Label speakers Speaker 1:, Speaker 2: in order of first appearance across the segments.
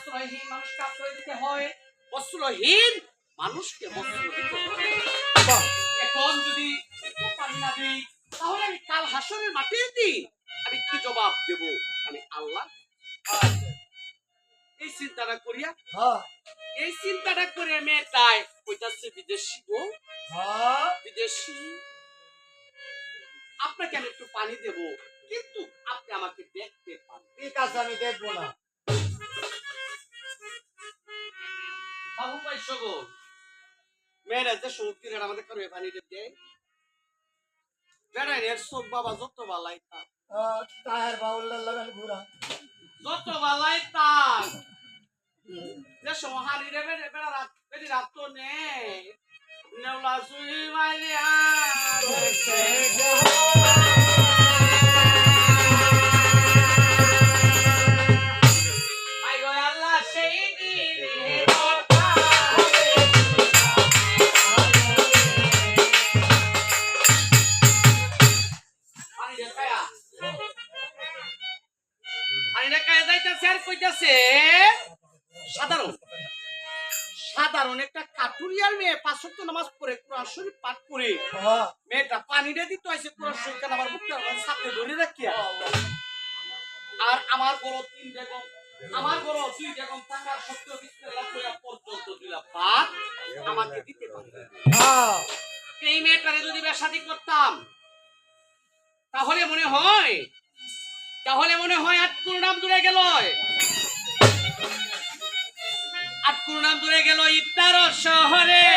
Speaker 1: বস্ত্রহীন মানুষকে আশ্রয় দিতে হয়, বস্ত্রহীন মানুষকে বস্ত্র দিতে হয়। এখন যদি পানি না দিই তাহলে আমি কাল হাসরের মাটির দিন আমি কি জবাব দেব? আমি আল্লাহ এই চিন্তাটা করিয়া এই চিন্তাটা করে মেয়েটাই কইতাছে বিদেশি গো, বিদেশি আপনাকে আমি একটু পানি দেব, কিন্তু আপনি আমাকে দেখতে পান।
Speaker 2: ঠিক আছে, আমি দেখবো না।
Speaker 1: বাবু ভাই সগো মেয়েরা যে শক্তির আমাদের কারো পানি দেয় বেড়াই এর সব বাবা যত বালাই তা
Speaker 2: টায়ার বাউলের লাগান ঘুরা
Speaker 1: যত বালাই তা যে সহানি রে বেড়া রাত বেড়ি রাত তো নেই নেওলা সুই মাইলিয়া সাধারণ একটা কাটুরিয়ার মেয়ে ৫ ওয়াক্ত নামাজ পড়ে কোরআন শরীফ পাঠ করে মেয়েটা পানি রে দিতে হইছে কোরআন শরীফ কান আমার বুকটা সাথে ধরে রাখিয়া। আর আমার বড় ৩ বেগম, আমার বড় ২ বেগম থাকার সত্ত্বেও বিসমিল্লাহ কইয়া পর্যন্ত দিলা ভাত আমাকে দিতে পারে। এই মেয়েটারে যদি বিয়ে করতাম তাহলে মনে হয় আটকুর নাম দূরে গেল, আটকুর নাম দূরে গেল ইফতার শহরে।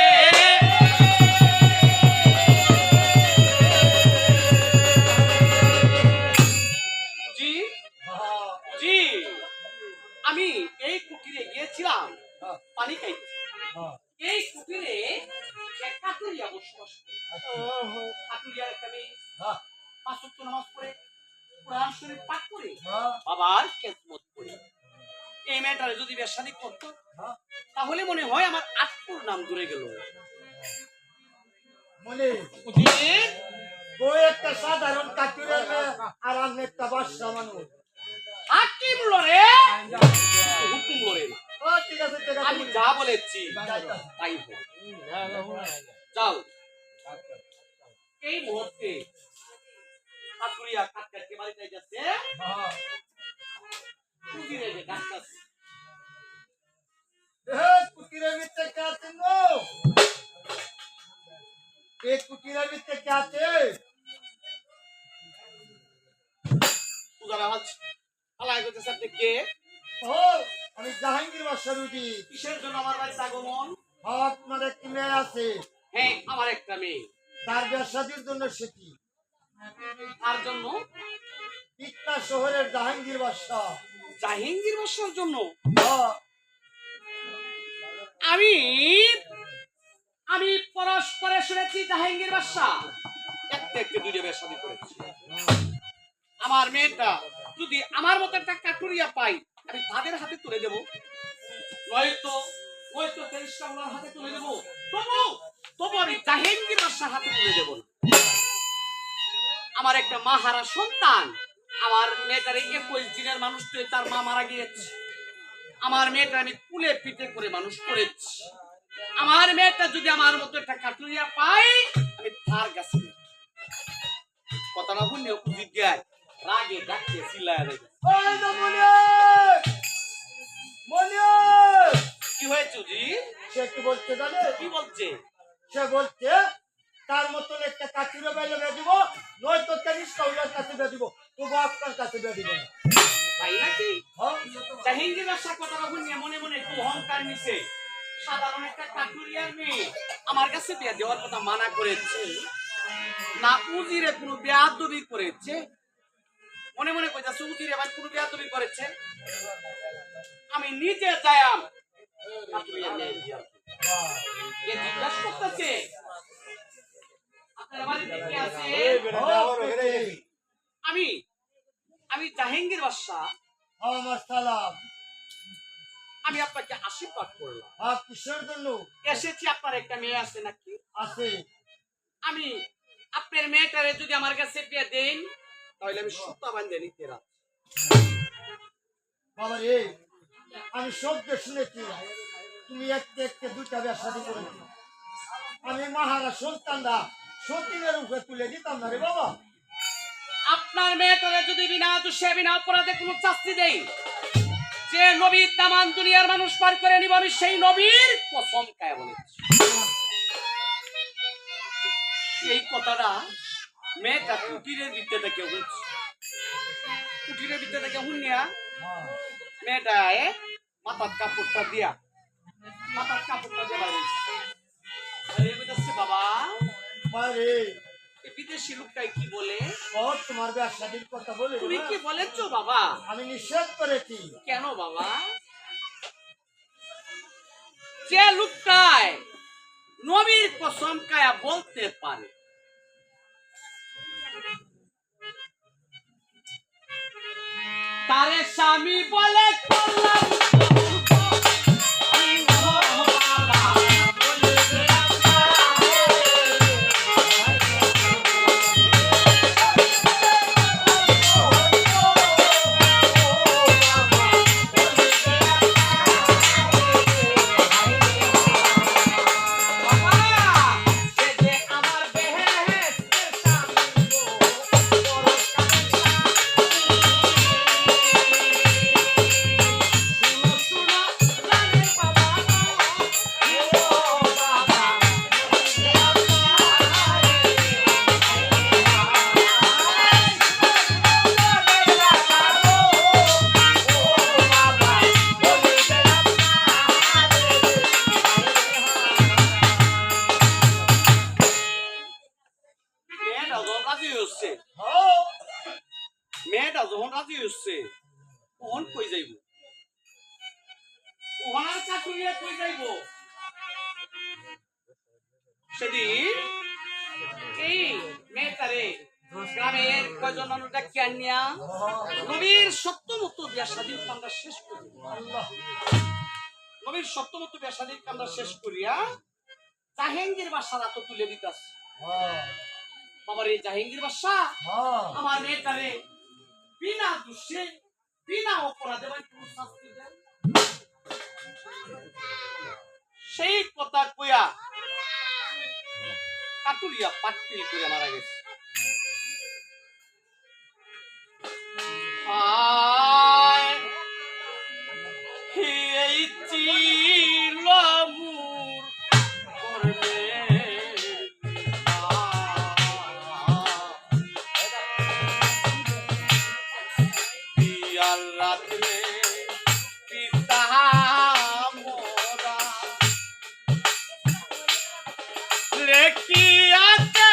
Speaker 1: জি জি আমি এই কুটিরে গিয়েছিলাম পানি খাইতে। এই কুটিরে এক কাটুরিয়া বসবাস করে। কাটুরিয়ার একটা মেয়ে ৫ ওয়াক্ত নামাজ পড়ে কোরআন শরীফ পাঠ করে বাবার খেদমত করে। এই মেয়েটারে যদি বিয়ে করতো তাহলে মনে হয় আমার আটকুর নাম দূরে গেল।
Speaker 2: মনে একটা সাধারণ কাটুরিয়ার মেয়ে আর আমি একটা বাদশা মানুষ।
Speaker 1: হাকিম লরে হুকুম লরে না।
Speaker 2: ঠিক আছে, ঠিক আছে,
Speaker 1: আমি যা বলেছি তাই হোক। যাও এই মুহূর্তে কাটুরিয়া কাটকাটকে বাড়িতে যাচ্ছে। কুটিরে যে ডাক্তারছে
Speaker 2: কুটিরের ভিতরে কে আছেন গো? এই কুটিরের ভিতরে কে আছে?
Speaker 1: পূজার আওয়াজ আলাই করতেছে। আপনি কে?
Speaker 2: ও আমি জাহাঙ্গীর বাদশা রুজি।
Speaker 1: কিসের জন্য আমার বাড়িতে আগমন?
Speaker 2: আপনার একটি মেয়ে আছে।
Speaker 1: হ্যাঁ আমার একটা মেয়ে।
Speaker 2: তার ব্যবসাদির জন্য সেটি
Speaker 1: তার জন্য
Speaker 2: ইকনা শহরের জাহাঙ্গীর বাদশা।
Speaker 1: জাহাঙ্গীর বাদশার জন্য? আমি আমি পরস্পরে শুনেছি জাহাঙ্গীর বাদশা একটা একটা দুইটা বিয়ে শাদী করেছি। আমার মেয়েটা যদি আমার মতো একটা কাটুরিয়া পাই আমি তাদের হাতে তুলে দেব, নয়তো ফেরেশতাগুলোর হাতে তুলে দেব। তবু আমি জাহাঙ্গীর বাদশার হাতে তুলে দেব না। আমার একটা মাহারা সন্তান, আমার মেয়েটার ২১ দিনের মানুষ তো তার মা মারা গিয়েছে। আমার মেয়েটা আমি কুলে পিঠে করে মানুষ করেছি। আমার মেয়েটা যদি আমার মতো একটা কাটুরিয়া পাই আমি তার কাছে কথাটা শুনে জিজ্ঞায় রাগে ডাকতে চিল্লায় রে কি হয়েছে জি?
Speaker 2: সে কি বলছে জানে?
Speaker 1: কি বলছে?
Speaker 2: সে বলছে তার মতন একটা কাটুরিয়া বাইলে বেয়ে দিব, নয়তো ফেরেশতাগুলোর কাছে বেয়ে দিব, তবু আপনার কাছে বেয়ে দিব না।
Speaker 1: তাই নাকি? জাহাঙ্গীর বাদশা কথাটা শুনে মনে মনে একটু অহংকার নিছে। সাধারণ একটা কাটুরিয়ার মেয়ে আমার কাছে বিয়ে দেওয়ার কথা মানা করেছে না উজিরে কোনো বেয়াদবি করেছে? মনে মনে কইতাছে উজিরে ভাই কোনো বেয়াদবি করেছে। আমি নিজে যাইম কাটুরিয়ার মেয়ে কে জিজ্ঞাসা করতেছে আপনার বাড়িতে কে আছে? আমি জাহাঙ্গীর বাদশা।
Speaker 2: আমার সালাম।
Speaker 1: আমি আপনাকে আশীর্বাদ করলাম।
Speaker 2: কিসের জন্য
Speaker 1: এসেছি? আপনার একটা মেয়ে আছে নাকি?
Speaker 2: আছে।
Speaker 1: আমি আপনার মেয়েটারে যদি আমার কাছে বিয়ে দেন তাহলে আমি সুতা বাঁধে নিতে রাজি।
Speaker 2: বাবা রে, আমি শব্দ শুনেছি তুমি একটা একটা দুইটা ব্যবসাদি করেছি। আমি মহারাজ সন্তানরা সতীনের উপরে তুলে দিতাম না রে বাবা।
Speaker 1: আপনার মেয়েটারে যদি বিনা দোষে বিনা অপরাধে কোনো শাস্তি দেই, যে নবীর দামান দুনিয়ার মানুষ পার করে নিব, আমি সেই নবীর কসম খায় বলেছি। এই কথাটা মেয়েটা কুটিরের ভিতরে থেকে শুনছে। কুটিরের ভিতরে থেকে শুনিয়া মেয়েটা মাথার কাপড়টা দিয়া বাইরে এসেছে। আরে বলতেছে, বাবা
Speaker 2: আরে
Speaker 1: এই বিদেশি লোকটাই কি বলে?
Speaker 2: তোমার ব্যবসাদির কথা বলে
Speaker 1: তুমি কি বলেছো বাবা?
Speaker 2: আমি নিষেধ করেছি।
Speaker 1: কেন বাবা? যে লোকটায় নবীর কসম খায়া বলতে পারে, তারে স্বামী বলে করলাম মেয়েটা যখন রাজি হচ্ছে, ওহন কই যাইব? ওহার চাকুরিয়া কই যাইব? সেদিন এই মেয়েটারে গ্রামের কয়জন মানুষ ডাকিয়ে আনিয়া নবীর সত্যমত বিয়া স্বাধীন কামরা শেষ করি, নবীর সত্যমত বিয়া স্বাধীন কামরা শেষ করিয়া জাহাঙ্গীর বাসার হাতে তুলে দিতাছে। বাবার এই জাহাঙ্গীর বাসা আমার মেয়েটারে বিনা দোষে বিনা অপরাধে কোনো শাস্তি দেন। সেই কথা কইয়া কাটুরিয়া পাটপিল করে মারা গেছে। এই চিল মুর করবে রাত্রে পিতা মোরা লেখিয়াতে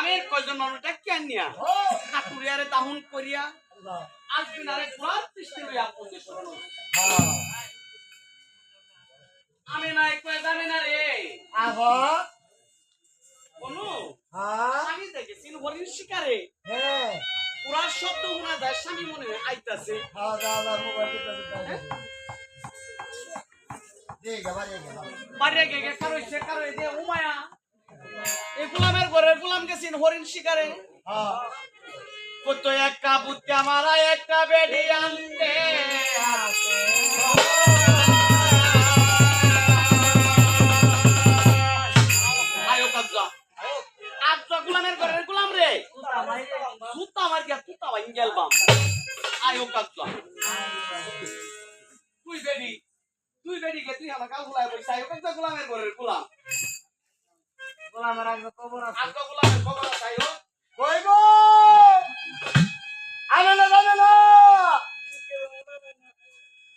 Speaker 1: গ্রামের কয়জন মানুষটা কেন নিয়া কাটুরিয়ারে দাহন করিয়া আজমিনারে পুরার সৃষ্টি লইয়া পৌঁছে শরণ আমি নাই কয়ে জানি না রে
Speaker 2: আহা
Speaker 1: বনু
Speaker 2: হ্যাঁ
Speaker 1: আমি দেখেছি হরিণ শিকারে
Speaker 2: হ্যাঁ
Speaker 1: পুরা শব্দ শোনা যায় স্বামী মনে হয় আইতাছে
Speaker 2: খাওয়া দাওয়া মোবাইল
Speaker 1: বাড়িয়ে গে কারোইছে কারোই দে উমায়া এই গোলামের ঘরে গোলাম গেছিন হরিণ শিকারে কত একটা বুদ্ধি আমার একটা বেডি আনতে আয়ো কাজা আজা গোলামের ঘরের গোলাম রে সুতা আমার গিয়া সুতা ভাই গেলবাম আয়ো কাজা তুই বেডি গে তুই আমার কাল গোলায় বইছ আয়ো কাজা গোলামের ঘরের গোলাম
Speaker 2: গোলামের আগে খবর আছে
Speaker 1: আজা গোলামের খবর আছে আয়ো
Speaker 2: কই গো আরে না জানে না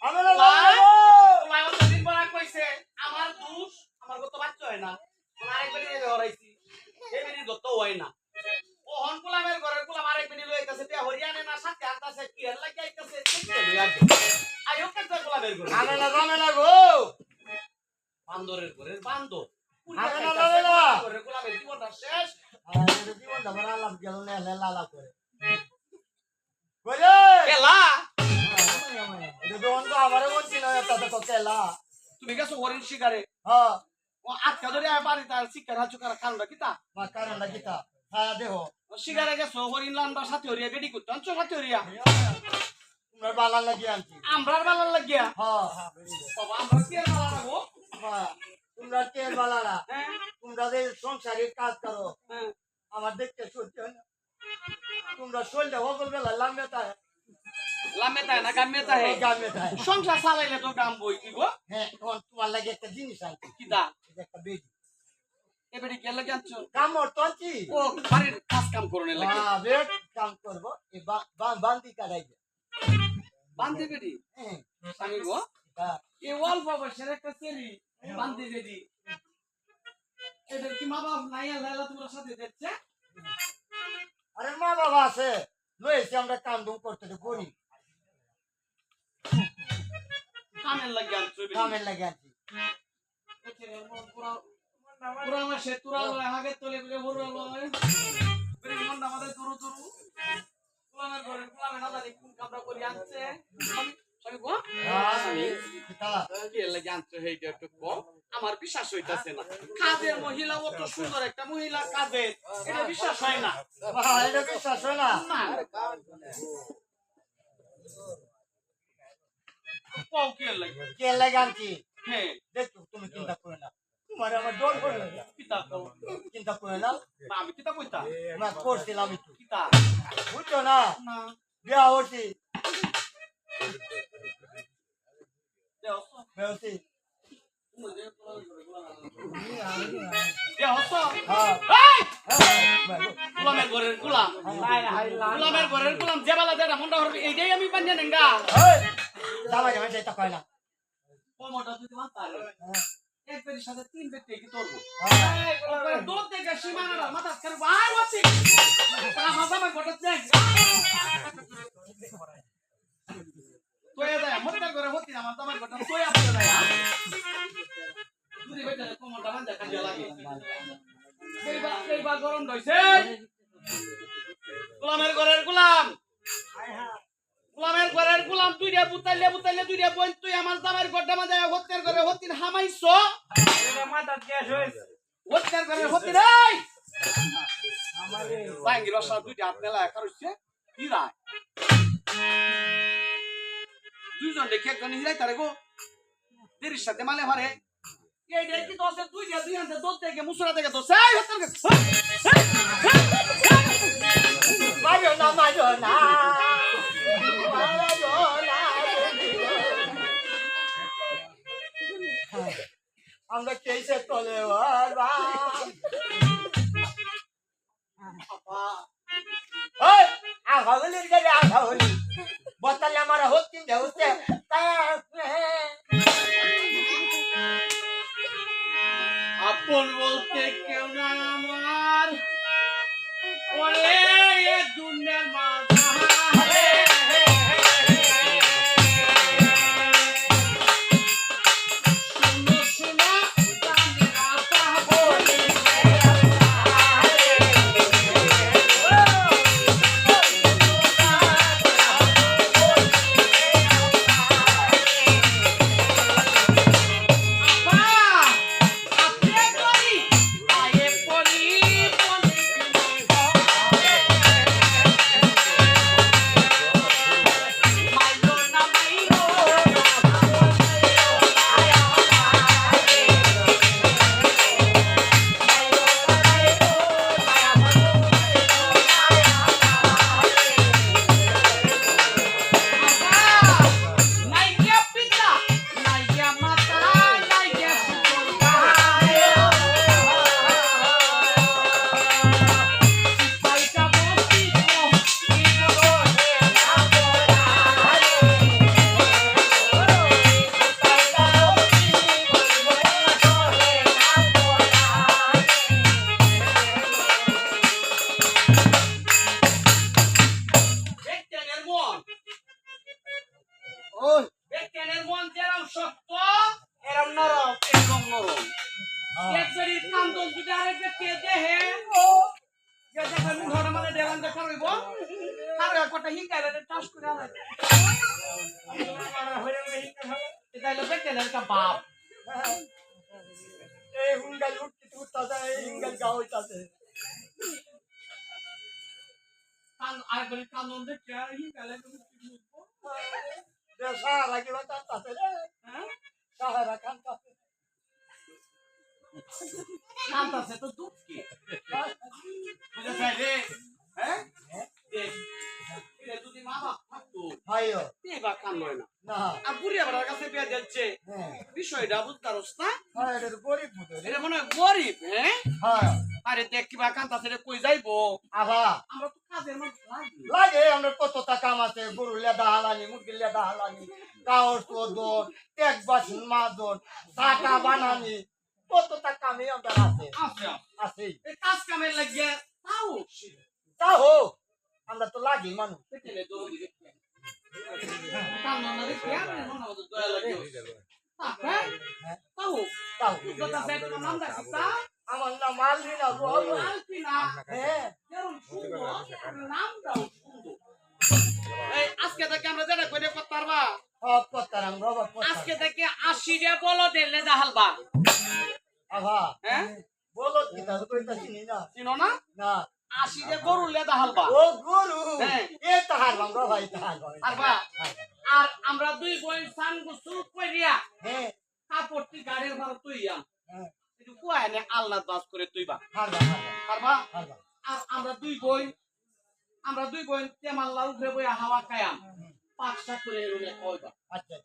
Speaker 2: আরে না
Speaker 1: গোলাম তো দিন পর কইছে আমার দোষ আমার কত বাচ্চা হয় না আরেকবারই নেবে হরাইছি এই বেরি যত হয় না ও হন গোলামের ঘরের গোলাম আরেকবারই লইতাছে তে হরিয়ানে না সাথে আনতাছে কি এর লাগি আইতাছে আয়ো কাজা গোলামের ঘর
Speaker 2: আরে না জানে না গো
Speaker 1: বান্দরের ঘরের বান্দর
Speaker 2: আরে না জানে না
Speaker 1: ঘরের গোলামের জীবনটা শেষ
Speaker 2: আরে জীবন দাবার আলাপ গেল না লালা করে বলে
Speaker 1: কেলা
Speaker 2: এটা জীবন তো আমারে বলছি না তাতে তো কেলা
Speaker 1: তুমি গেছো হরিণ শিকারে
Speaker 2: হ্যাঁ
Speaker 1: ও আটকা ধরে বাড়ি তার শিকার হাজু করা কারণটা কিতা
Speaker 2: মা কারণটা কিতা হ্যাঁ দেহ
Speaker 1: ও শিকারে গেছো হরিণ লান্ডা সাথে হরিয়া বেডি করতে আনছো সাথে হরিয়া
Speaker 2: তোমরা বালা লাগি আনছি
Speaker 1: আমরার বালার লাগিয়া
Speaker 2: হ্যাঁ
Speaker 1: বাবা আমরা কি আর বালা রাখবো
Speaker 2: হ্যাঁ তোমরা কে বালারা
Speaker 1: হ্যাঁ
Speaker 2: তোমরা যে সংসারের কাজ করো
Speaker 1: হ্যাঁ
Speaker 2: আমার দেখতে সহ্য হয় না তোমরা শরীরটা সকল বেলা লাম্বে তাই
Speaker 1: লামেতা না গামেতা হে
Speaker 2: গামে তাই
Speaker 1: সংসার চালাইলে তো গাম বই কি গো
Speaker 2: হ্যাঁ এখন তোমার লাগে একটা জিনিস আনছি
Speaker 1: কিতা
Speaker 2: একটা বেডি
Speaker 1: এ বেডি কে লাগে আনছো
Speaker 2: কামড় তো আনছি
Speaker 1: ও বাড়ির কাজ কাম করনে লাগে
Speaker 2: বেড কাম করবো এই বান্দি কাটাই দে
Speaker 1: বান্ধি বেডি
Speaker 2: হ্যাঁ
Speaker 1: আমি গো
Speaker 2: হ্যাঁ
Speaker 1: এ অল্প বয়সের একটা ছেলে বান্ধি বেডি এদের কি মা বাপ নাই আল্লাহ তোমার সাথে দেখছে
Speaker 2: আরে মা বাবা আছে লয়েছি আমরা কাম দুম করতে তো করি
Speaker 1: কামের লাগে আনছো বেডি
Speaker 2: কামের লাগে আনছি
Speaker 1: পুরা মাসে তুরা লয় আগে তোলে বলে বড় লয় বেডি মন আমাদের দুরু দুরু গোলামের ঘরে গোলামে না জানি কোন কামরা করি আনছে আমি গো আমি কি লাগে আনছো হেইটা একটু কম আমার বিশ্বাস হইতাছে না কাজের মহিলা অত সুন্দর একটা মহিলা কাজের এটা বিশ্বাস হয় না
Speaker 2: এটা বিশ্বাস হয় না
Speaker 1: না কও কি লাগে
Speaker 2: কে লাগে আনছি
Speaker 1: হ্যাঁ
Speaker 2: দেখো তুমি চিন্তা করো না তোমার আমার ডর করে না
Speaker 1: কিতা কও
Speaker 2: চিন্তা করো না
Speaker 1: না আমি কিতা কইতা
Speaker 2: আমরা করছিলাম একটু
Speaker 1: কিতা
Speaker 2: বুঝছো না
Speaker 1: না
Speaker 2: বিয়া হচ্ছি
Speaker 1: দেও
Speaker 2: বিয়া হচ্ছি
Speaker 1: দেও হতো
Speaker 2: হ্যাঁ
Speaker 1: গোলামের ঘরের গোলাম গোলামের ঘরের গোলাম জেবালা যেটা মনটা হবে এইটাই আমি পাঞ্জা নেঙ্গা
Speaker 2: জামাই জামাই যাইতা কয় না
Speaker 1: কমটা তুই মাতারে এক পেরির সাথে তিন পেটে কি তোরবো
Speaker 2: হ্যাঁ
Speaker 1: ওপরে দোদ দেখে সীমানাটা মাথা করে ভাই ওছি আমার জামাই ঘটে দেখ তোয়া যায় মতটা করে হতি না আমার জামাই ঘটে তোয়া পড়ে যায় তুই বেটা কমটা বান্ধা কাজে লাগে এইবার গরম হইছে গোলামের ঘরের গোলাম গোলামের ঘরের গোলাম দুইটা বুতাইলে বুতাইলে দুইটা বই তুই আমার জামাইয়ের ঘরটা মাঝে হত্যার করে হতিন হামাইছো
Speaker 3: মাথা গ্যাস হয়েছে
Speaker 1: হত্যার করে হতি নাই বাঙ্গির রসা দুইটা হাত মেলা কারুছে হিরায় দুইজন দেখে একজন হিরাই তারে গো দেরির সাথে মালে ভরে এই দেখি দশে দুইটা দুই হাতে দোদ থেকে মুসরা থেকে দোষ এই হত্যার
Speaker 2: মারো না মারো না আমরা কেসে তলে আঘাগুলির গেলে আঘাগুলি বতালে আমার হচ্ছে হচ্ছে
Speaker 1: আপন বলতে কেউ না আমার হইব আর একটা হিঙ্গারে টাস করে আলাই এটা হলো বেটেনের একটা বাপ
Speaker 2: এই হুঙ্গাল উঠতে উঠতাছে এই হিঙ্গাল গাও হইতাছে
Speaker 1: কান আর করে কানন দেখে হিঙ্গালে
Speaker 2: সাহারা কি বাতাছে রে
Speaker 1: হ্যাঁ
Speaker 2: সাহারা কান্তাছে
Speaker 1: কানতাছে তো দুঃখ কি বুঝা যায় রে হ্যাঁ দেখ এটা যদি মা বাপ থাকতো
Speaker 2: ভাইও
Speaker 1: এবার কান লয় না
Speaker 2: না
Speaker 1: আর বুড়ি আবার কাছে বিয়া দিচ্ছে
Speaker 2: হ্যাঁ
Speaker 1: বিষয়টা বুঝতারস না
Speaker 2: হ্যাঁ এটা গরিব বুঝো রে
Speaker 1: এটা মনে হয় গরিব হ্যাঁ
Speaker 2: হ্যাঁ
Speaker 1: আরে দেখ কিবা কানতাছে রে কই যাইবো
Speaker 2: আহা
Speaker 1: আমরা তো কাজের মধ্যে লাগি
Speaker 2: লাগে আমরা কতটা কাম আছে গরু লেদা হালানি মুরগি লেদা হালানি কাওর চোদন টেক বাসন মাজন টাকা বানানি কতটা কামে আমরা আছে
Speaker 1: আছে
Speaker 2: আছে
Speaker 1: এই কাজ কামের লাগিয়ে তাও
Speaker 2: তা হোক আমরা তো লাগি মানুষ
Speaker 1: পেটেলে দৌড়ি দেখতে কাম না দেখতে আমি মনে হতো দয়া লাগে হ্যাঁ তাও
Speaker 2: তা হোক।
Speaker 1: তুই কথা সে তোমার নাম ডাকিস তা
Speaker 2: আমার নাম আলমিনা গো
Speaker 1: আলপিনা
Speaker 2: হ্যাঁ
Speaker 1: যেরকম সুন্দর নামটাও সুন্দর এই আজকে থেকে আমরা যেটা কইরে করতে পারবা
Speaker 2: সব কথারাম বাবা
Speaker 1: আজকে থেকে 80 টা বলো দিলে দাহালবা
Speaker 2: আহা
Speaker 1: হ্যাঁ
Speaker 2: বলো কি তা কইতা চিনি না
Speaker 1: চিনো না
Speaker 2: না
Speaker 1: 80 টা গরু লেদা হালবা
Speaker 2: ও গরু
Speaker 1: হ্যাঁ।
Speaker 2: এ তাহার বাবা ভাই তাহার ভাই
Speaker 1: আর বা আর আমরা দুই বোন সান গোসল কইরিয়া
Speaker 2: হ্যাঁ
Speaker 1: কাপড়টি গাড়ির ভাড়া তুইয়া
Speaker 2: হ্যাঁ
Speaker 1: একটু কোয়ানে আল্লাহ বাস করে তুইবা
Speaker 2: হারবা
Speaker 1: পারবা
Speaker 2: হারবা
Speaker 1: আর আমরা দুই বোন তেমাল্লার উপরে বইয়া হাওয়া খায়াম 5টা করে রুমে কইবা
Speaker 2: আচ্ছা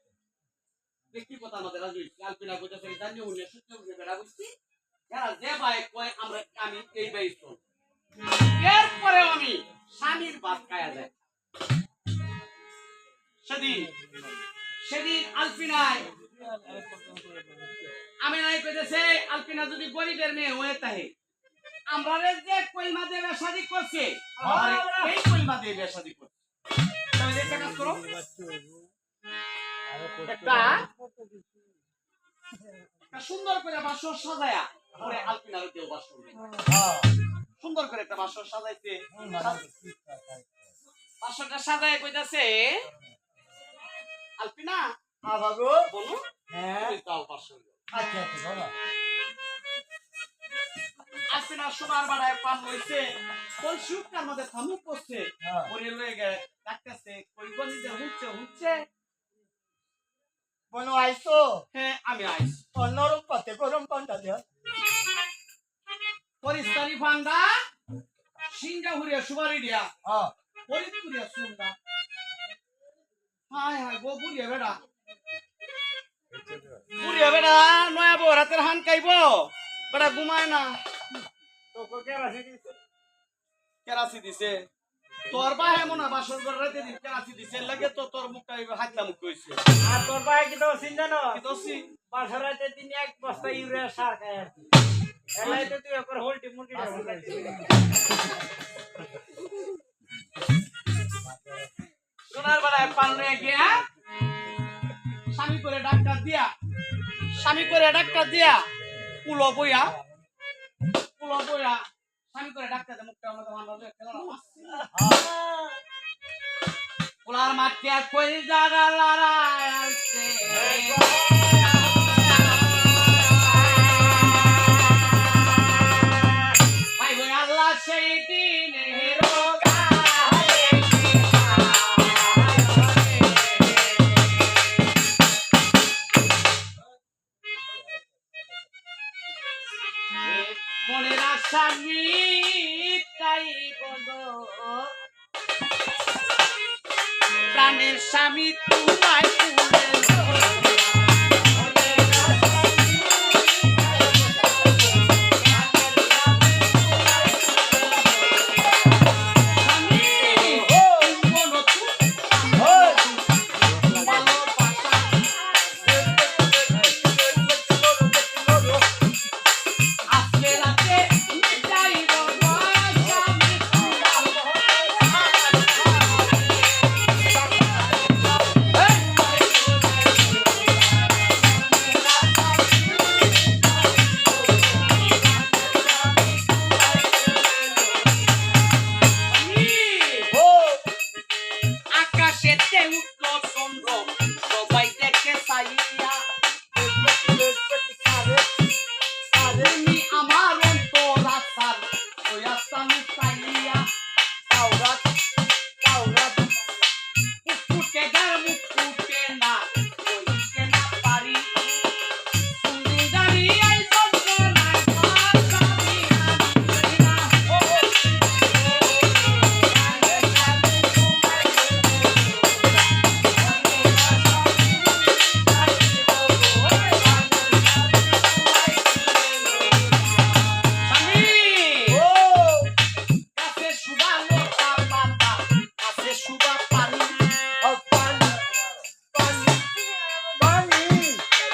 Speaker 1: ব্যক্তিগত আমাদের রাজু আলপিনা কইতাছে জানি উনি সত্যি উনি বেড়া বুঝছি যারা যে ভাই কয় আমরা আমি এই ভাই শুন এরপরে আমি স্বামীর ভাত খায়া যায় সেদিন আলপিনায় আমি নাই কইতেছে আলপিনা যদি গরিবের মেয়ে হয়ে থাকে আমরা যে কইমা দেবে শাদি করছে এই কইমা দেবে শাদি করছে তাহলে একটা কাজ করো একটা সুন্দর করে বাসর সাজায়া পরে আলপিনার দেও বাসর
Speaker 2: হ্যাঁ
Speaker 1: সুন্দর করে একটা বাসর সাজাইছে বাসরটা সাজায় কইতাছে আলপিনা
Speaker 2: আবা গো
Speaker 1: বলো
Speaker 2: হ্যাঁ
Speaker 1: তুমি দাও বাসর
Speaker 2: আচ্ছা আচ্ছা বাবা
Speaker 1: আলপিনা সোনার বাড়ায় পান হইছে কোন সুখটার মধ্যে থামুক করছে
Speaker 2: হ্যাঁ
Speaker 1: পরে লয়ে গে ডাকতেছে কই গনি যে হুঁচছে
Speaker 2: বনো আইছো
Speaker 1: হ্যাঁ আমি আইস
Speaker 2: নরম পাতে গরম পান্তা দিয়া
Speaker 1: পরিস্তারি ফান্ডা সিংহা হুরিয়া সুবারি দিয়া
Speaker 2: হ্যাঁ
Speaker 1: পরিতুরিয়া সুন্দা হায় হায় গো বুড়িয়া বেড়া বুড়িয়া বেড়া নয়া বউ রাতের হান খাইব বেড়া ঘুমায় না
Speaker 3: তোকে কেরাসি দিছে
Speaker 1: কেরাসি দিছে তোর বাহে মনে হয় বাসর ঘর রাতে দিন কেরাসি দিছে লাগে তো তোর মুখটা হাতলা মুখ কইছে
Speaker 3: আর তোর ভাই কি তো চিন্তা না
Speaker 1: কি দোষী
Speaker 3: বাসরাতে দিন এক বস্তা ইউরিয়া সার খায় আর কি এলাই তো তুই একবার হোলটি মুরগি
Speaker 1: সোনার বেলায় পান লয়ে গিয়া স্বামী করে ডাক্তার দিয়া কুলো বইয়া স্বামী করে ডাক্তার দিয়া মুখটা আমাকে ভালো পোলার মাঠে কই জাগা লড়াইছে ভাই ভাই আল্লাহ সেই দিনের মনের আশা মিটাই বলো প্রাণের স্বামী তোমায়